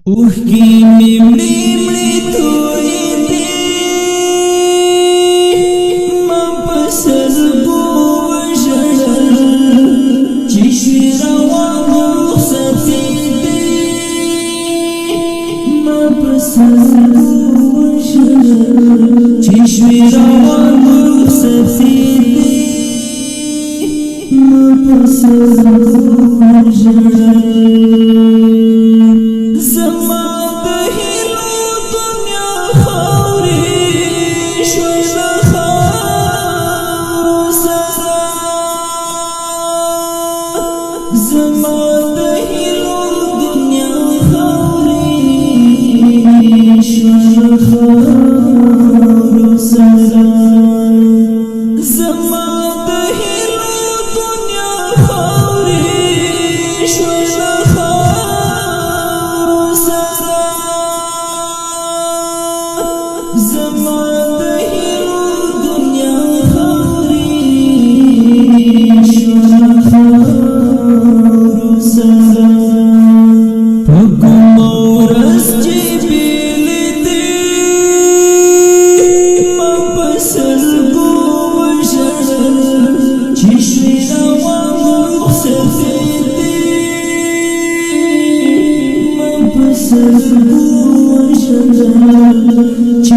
اوښکې مې مړې تویې دي ما په سترګو وژړل چې شوې روانو رخصتې دي ما په سترګو وژړل چې شوې روانو رخصتې دي ما په سترګو وژړل زما د هیلو دنیا خاورې شوه خاورو سره زما د هیلو دنیا خاورې شوه خاورو سره زما د هیلو دنیا خاورې شوه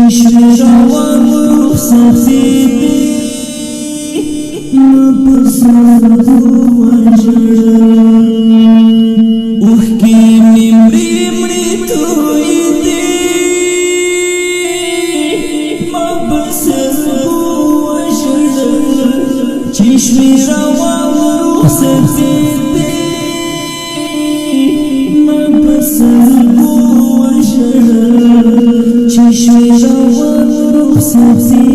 چشم روان رخصتی دی ما پسندو وژړل اوښکې مې مړې تویې دي ما پسندو وژړل چشم روان رخصتی دی ما پسندو وژړل چشم روان رخصتی